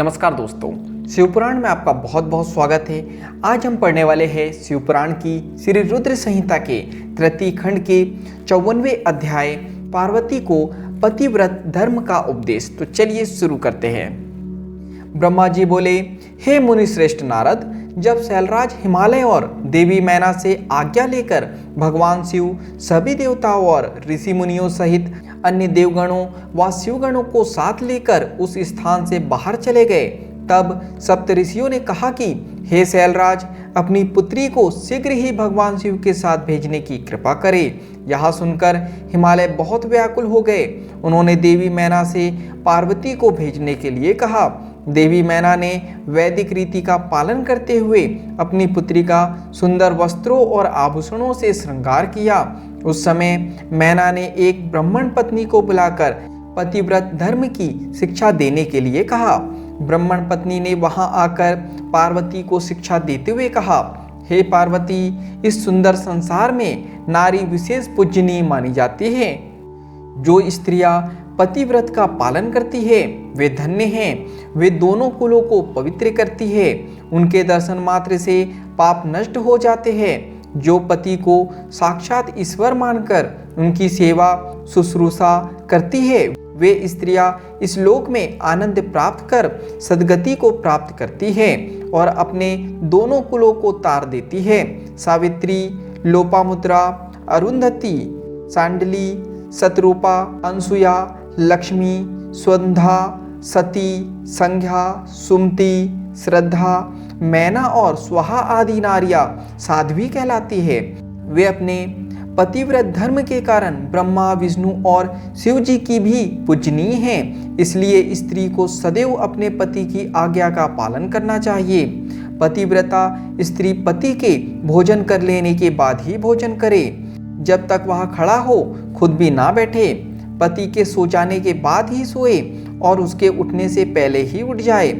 नमस्कार दोस्तों, शिवपुराण में आपका बहुत बहुत स्वागत है। आज हम पढ़ने वाले हैं शिवपुराण की श्री रुद्र संहिता के तृतीय खंड के 54वें अध्याय पार्वती को पतिव्रत धर्म का उपदेश। तो चलिए शुरू करते हैं। ब्रह्मा जी बोले, हे मुनि श्रेष्ठ नारद, जब शैलराज हिमालय और देवी मैना से आज्ञा लेकर भगवान शिव सभी देवताओं और ऋषि मुनियों सहित अन्य देवगणों व शिवगणों को साथ लेकर उस स्थान से बाहर चले गए, तब सप्तऋषियों ने कहा कि हे शैलराज, अपनी पुत्री को शीघ्र ही भगवान शिव के साथ भेजने की कृपा करें। यह सुनकर हिमालय बहुत व्याकुल हो गए। उन्होंने देवी मैना से पार्वती को भेजने के लिए कहा। देवी मैना ने वैदिक रीति का पालन करते हुए अपनी पुत्री का सुंदर वस्त्रों और आभूषणों से श्रृंगार किया। उस समय मैना ने एक ब्राह्मण पत्नी को बुलाकर पतिव्रत धर्म की शिक्षा देने के लिए कहा। ब्राह्मण पत्नी ने वहां आकर पार्वती को शिक्षा देते हुए कहा, हे पार्वती, इस सुंदर संसार में नारी विशेष पूजनीय मानी जाती है। जो स्त्रियां पतिव्रत का पालन करती है वे धन्य हैं। वे दोनों कुलों को पवित्र करती है। उनके दर्शन मात्र से पाप नष्ट हो जाते हैं। जो पति को साक्षात ईश्वर मानकर उनकी सेवा शुश्रूषा करती है, वे स्त्रियां इस लोक में आनंद प्राप्त कर सद्गति को प्राप्त करती है और अपने दोनों कुलों को तार देती है। सावित्री, लोपामुद्रा, अरुंधति, सांडली, शतरूपा, अनसुया, लक्ष्मी, स्वंधा, सती, संध्या, सुमति, श्रद्धा, मैना और स्वाहा आदि नारियां साध्वी कहलाती है। वे अपने पतिव्रत धर्म के कारण ब्रह्मा, विष्णु और शिव जी की भी पूजनीय हैं। इसलिए स्त्री को सदैव अपने पति की आज्ञा का पालन करना चाहिए। पतिव्रता स्त्री पति के भोजन कर लेने के बाद ही भोजन करे। जब तक वह खड़ा हो खुद भी ना बैठे। पति के सो जाने के बाद ही सोए और उसके उठने से पहले ही उठ जाए।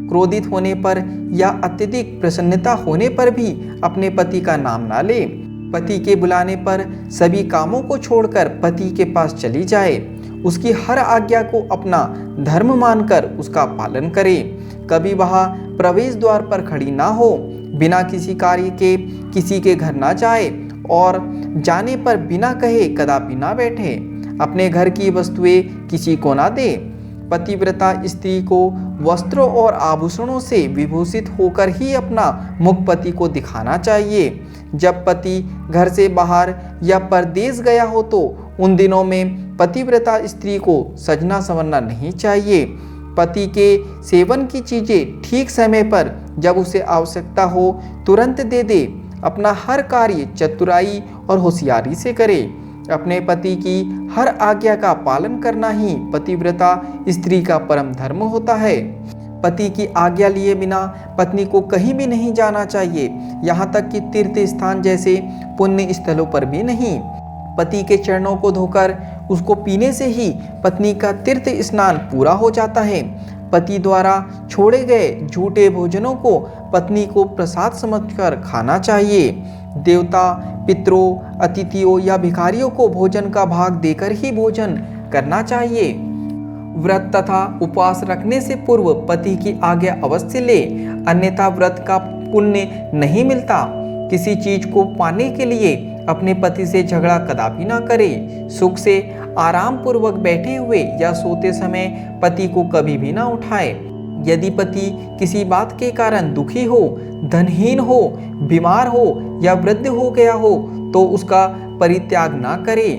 क्रोधित होने पर या अत्यधिक प्रसन्नता होने पर भी अपने पति का नाम ना ले। पति के बुलाने पर सभी कामों को छोड़कर पति के पास चली जाए। उसकी हर आज्ञा को अपना धर्म मानकर उसका पालन करे। कभी वह प्रवेश द्वार पर खड़ी ना हो, बिना किसी कार्य के किसी के घर ना जाए और जाने पर बिना कहे कदापि ना बैठे। अपने घर की वस्तुएं किसी को ना दे। पतिव्रता स्त्री को वस्त्रों और आभूषणों से विभूषित होकर ही अपना मुख पति को दिखाना चाहिए। जब पति घर से बाहर या परदेश गया हो तो उन दिनों में पतिव्रता स्त्री को सजना संवरना नहीं चाहिए। पति के सेवन की चीजें ठीक समय पर जब उसे आवश्यकता हो तुरंत दे दे। अपना हर कार्य चतुराई और होशियारी से करे। अपने पति की हर आज्ञा का पालन करना ही पतिव्रता स्त्री का परम धर्म होता है। पति की आज्ञा लिए बिना पत्नी को कहीं भी नहीं जाना चाहिए, यहाँ तक कि तीर्थ स्थान जैसे पुण्य स्थलों पर भी नहीं। पति के चरणों को धोकर उसको पीने से ही पत्नी का तीर्थ स्नान पूरा हो जाता है। पति द्वारा छोड़े गए झूठे भोजनों को पत्नी को प्रसाद समझकर खाना चाहिए। देवता, पितरों, अतिथियों या भिखारियों को भोजन का भाग देकर ही भोजन करना चाहिए। व्रत तथा उपवास रखने से पूर्व पति की आज्ञा अवश्य ले, अन्यथा व्रत का पुण्य नहीं मिलता। किसी चीज को पाने के लिए अपने पति से झगड़ा कदापि ना करे। सुख से आराम पूर्वक बैठे हुए या सोते समय पति को कभी भी ना उठाए। यदि पति किसी बात के कारण दुखी हो, धनहीन हो, बीमार हो या वृद्ध हो गया हो तो उसका परित्याग ना करे।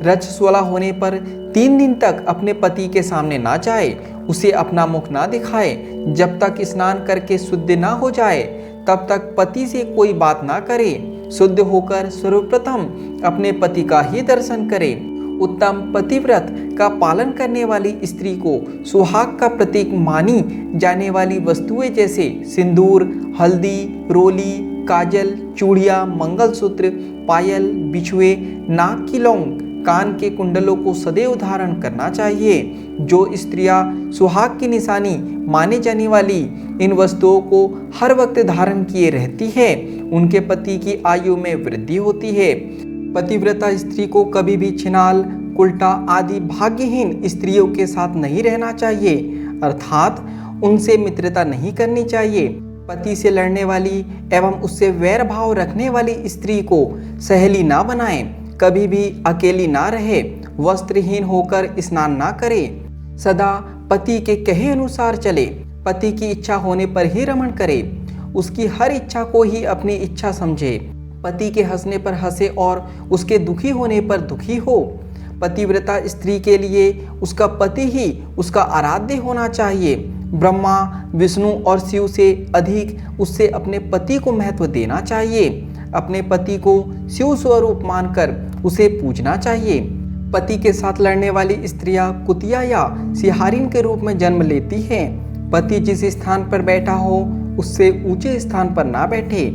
रजस्वला होने पर 3 दिन तक अपने पति के सामने ना जाए, उसे अपना मुख ना दिखाए। जब तक स्नान करके शुद्ध ना हो जाए तब तक पति से कोई बात ना करे। शुद्ध होकर सर्वप्रथम अपने पति का ही दर्शन करे। उत्तम पतिव्रत का पालन करने वाली स्त्री को सुहाग का प्रतीक मानी जाने वाली वस्तुएं जैसे सिंदूर, हल्दी, रोली, काजल, चूड़ियां, मंगलसूत्र, पायल, बिछुए, नाक की लौंग, कान के कुंडलों को सदैव धारण करना चाहिए। जो स्त्रियां सुहाग की निशानी माने जाने वाली इन वस्तुओं को हर वक्त धारण किए रहती है, उनके पति की आयु में वृद्धि होती है। पतिव्रता स्त्री को कभी भी छिनाल, उल्टा आदि भाग्यहीन स्त्रियों के साथ नहीं रहना चाहिए, अर्थात उनसे मित्रता नहीं करनी चाहिए। पति से लड़ने वाली एवं उससे वैर भाव रखने वाली स्त्री को सहेली ना बनाएं। कभी भी अकेली ना रहे, वस्त्रहीन होकर स्नान ना करे, सदा पति के कहे अनुसार चले, पति की इच्छा होने पर ही रमण करे, उसकी हर इच्छा को ही अपनी इच्छा समझे, पति के हंसने पर हंसे और उसके दुखी होने पर दुखी हो। पतिव्रता स्त्री के लिए उसका पति ही उसका आराध्य होना चाहिए। ब्रह्मा, विष्णु और शिव से अधिक उससे अपने पति को महत्व देना चाहिए। अपने पति को शिव स्वरूप मानकर उसे पूजना चाहिए। पति के साथ लड़ने वाली स्त्रियां कुतिया या सिहारिन के रूप में जन्म लेती हैं। पति जिस स्थान पर बैठा हो उससे ऊंचे स्थान पर ना बैठे,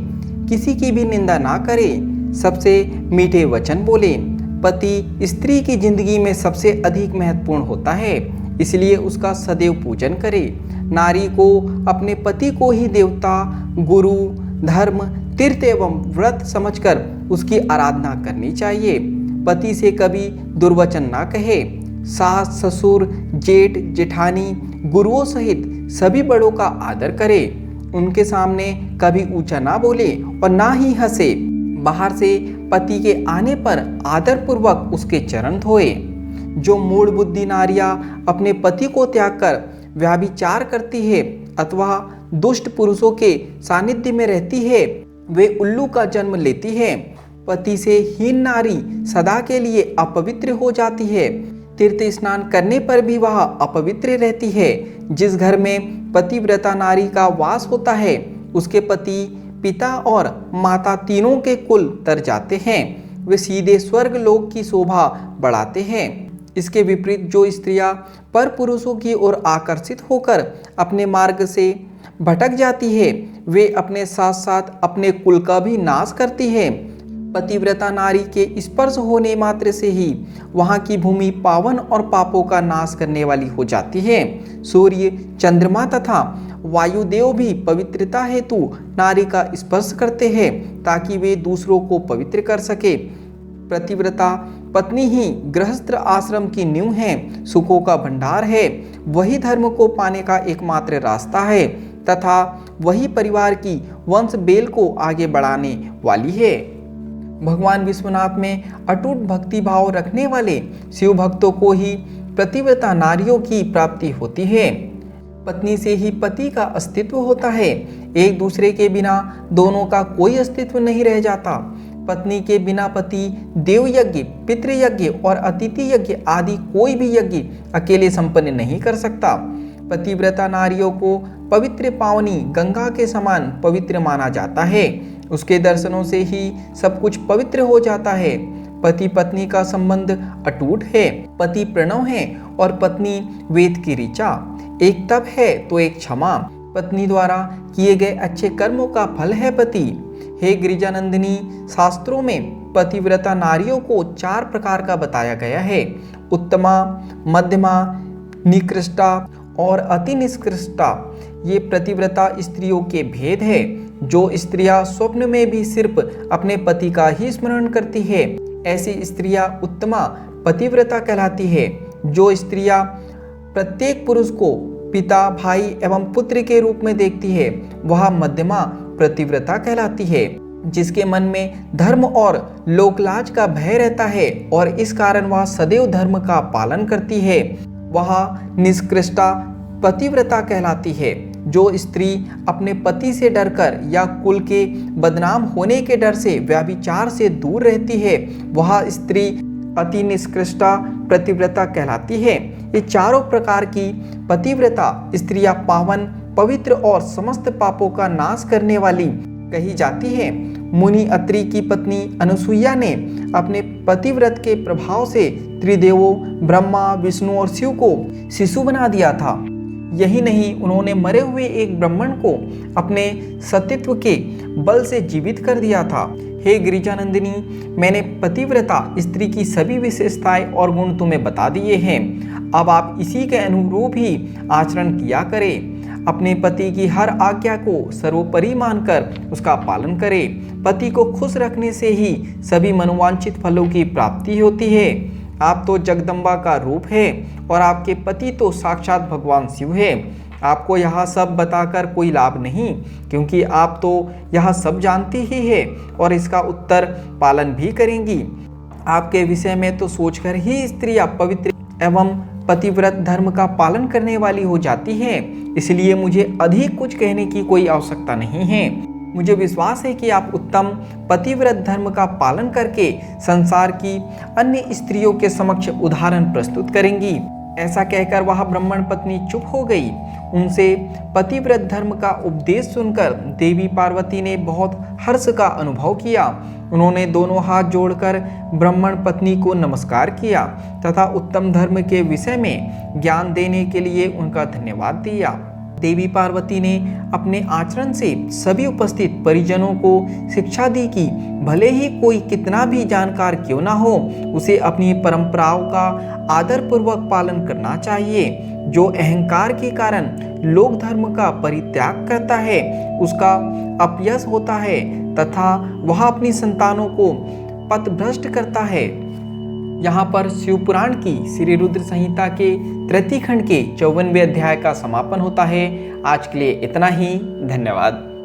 किसी की भी निंदा ना करे, सबसे मीठे वचन बोले। पति स्त्री की जिंदगी में सबसे अधिक महत्वपूर्ण होता है, इसलिए उसका सदैव पूजन करे। नारी को अपने पति को ही देवता, गुरु, धर्म, तीर्थ एवं व्रत समझकर उसकी आराधना करनी चाहिए। पति से कभी दुर्वचन ना कहे। सास, ससुर, जेठ, जेठानी, गुरुओं सहित सभी बड़ों का आदर करे। उनके सामने कभी ऊंचा ना बोले और ना ही हंसे। बाहर से पति के आने पर आदर पूर्वक उसके चरण धोए। जो मूढ़ बुद्धि नारियां अपने पति को त्याग कर व्यभिचार करती है अथवा दुष्ट पुरुषों के सानिध्य में रहती है, वे उल्लू का जन्म लेती है। पति से हीन नारी सदा के लिए अपवित्र हो जाती है। तीर्थ स्नान करने पर भी वह अपवित्र रहती है। जिस घर में पतिव्रता नारी का वास होता है, उसके पति, पिता और माता तीनों के कुल तर जाते हैं। वे सीधे स्वर्ग लोक की शोभा बढ़ाते हैं। इसके विपरीत जो स्त्रियां पर पुरुषों की ओर आकर्षित होकर अपने मार्ग से भटक जाती है, वे अपने साथ साथ अपने कुल का भी नाश करती है। पतिव्रता नारी के स्पर्श होने मात्र से ही वहां की भूमि पावन और पापों का नाश करने वाली हो जाती है। सूर्य, चंद्रमा तथा वायुदेव भी पवित्रता हेतु नारी का स्पर्श करते हैं ताकि वे दूसरों को पवित्र कर सके। पतिव्रता पत्नी ही गृहस्थ आश्रम की नींव है, सुखों का भंडार है। वही धर्म को पाने का एकमात्र रास्ता है तथा वही परिवार की वंश बेल को आगे बढ़ाने वाली है। भगवान विश्वनाथ में अटूट भक्ति भाव रखने वाले शिव भक्तों को ही पतिव्रता नारियों की प्राप्ति होती है। पत्नी से ही पति का अस्तित्व होता है। एक दूसरे के बिना दोनों का कोई अस्तित्व नहीं रह जाता। पत्नी के बिना पति देव यज्ञ, पितृयज्ञ और अतिथि यज्ञ आदि कोई भी यज्ञ अकेले संपन्न नहीं कर सकता। पतिव्रता नारियों को पवित्र पावनी गंगा के समान पवित्र माना जाता है। उसके दर्शनों से ही सब कुछ पवित्र हो जाता है। पति पत्नी का संबंध अटूट है। पति प्रणव है और पत्नी वेद की ऋचा। एक तप है तो एक क्षमा। पत्नी द्वारा किए गए अच्छे कर्मों का फल है पति। हे गिरिजानंदिनी, शास्त्रों में पतिव्रता नारियों को 4 प्रकार का बताया गया है: उत्तमा, मध्यमा, निकृष्टा और अति निष्कृष्टा। ये पतिव्रता स्त्रियों के भेद है। जो स्त्रियां स्वप्न में भी सिर्फ अपने पति का ही स्मरण करती है, ऐसी स्त्रियां उत्तमा पतिव्रता कहलाती है। जो स्त्रियां प्रत्येक पुरुष को पिता, भाई एवं पुत्र के रूप में देखती है, वह मध्यमा पतिव्रता कहलाती है। जिसके मन में धर्म और लोकलाज का भय रहता है और इस कारण वह सदैव धर्म का पालन करती है, वह निष्कृष्टा पतिव्रता कहलाती है। जो स्त्री अपने पति से डरकर या कुल के बदनाम होने के डर से व्यभिचार से दूर रहती है, वह स्त्री अति निष्कृष्टा पतिव्रता कहलाती है। ये चारों प्रकार की पतिव्रता स्त्रियां पावन, पवित्र और समस्त पापों का नाश करने वाली कही जाती है। मुनि अत्रि की पत्नी अनुसुईया ने अपने पतिव्रत के प्रभाव से त्रिदेवों ब्रह्मा, विष्णु और शिव को शिशु बना दिया था। यही नहीं, उन्होंने मरे हुए एक ब्राह्मण को अपने सतीत्व के बल से जीवित कर दिया था। हे गिरिजानंदिनी, मैंने पतिव्रता स्त्री की सभी विशेषताएं और गुण तुम्हें बता दिए हैं। अब आप इसी के अनुरूप ही आचरण किया करें। अपने पति की हर आज्ञा को सर्वोपरि मानकर उसका पालन करें। पति को खुश रखने से ही सभी मनोवांछित फलों की प्राप्ति होती है। आप तो जगदम्बा का रूप है और आपके पति तो साक्षात भगवान शिव है। आपको यह सब बताकर कोई लाभ नहीं, क्योंकि आप तो यह सब जानती ही है और इसका उत्तर पालन भी करेंगी। आपके विषय में तो सोचकर ही स्त्रियां पवित्र एवं पतिव्रत धर्म का पालन करने वाली हो जाती है, इसलिए मुझे अधिक कुछ कहने की कोई आवश्यकता नहीं है। मुझे विश्वास है कि आप उत्तम पतिव्रत धर्म का पालन करके संसार की अन्य स्त्रियों के समक्ष उदाहरण प्रस्तुत करेंगी। ऐसा कहकर वह ब्राह्मण पत्नी चुप हो गई। उनसे पतिव्रत धर्म का उपदेश सुनकर देवी पार्वती ने बहुत हर्ष का अनुभव किया। उन्होंने दोनों हाथ जोड़कर ब्राह्मण पत्नी को नमस्कार किया तथा उत्तम धर्म के विषय में ज्ञान देने के लिए उनका धन्यवाद दिया। देवी पार्वती ने अपने आचरण से सभी उपस्थित परिजनों को शिक्षा दी कि भले ही कोई कितना भी जानकार क्यों ना हो, उसे अपनी परंपराओं का आदरपूर्वक पालन करना चाहिए। जो अहंकार के कारण लोक धर्म का परित्याग करता है, उसका अपयश होता है तथा वह अपनी संतानों को पथभ्रष्ट करता है। यहाँ पर शिवपुराण की श्री रुद्र संहिता के तृतीय खंड के 54वें अध्याय का समापन होता है। आज के लिए इतना ही। धन्यवाद।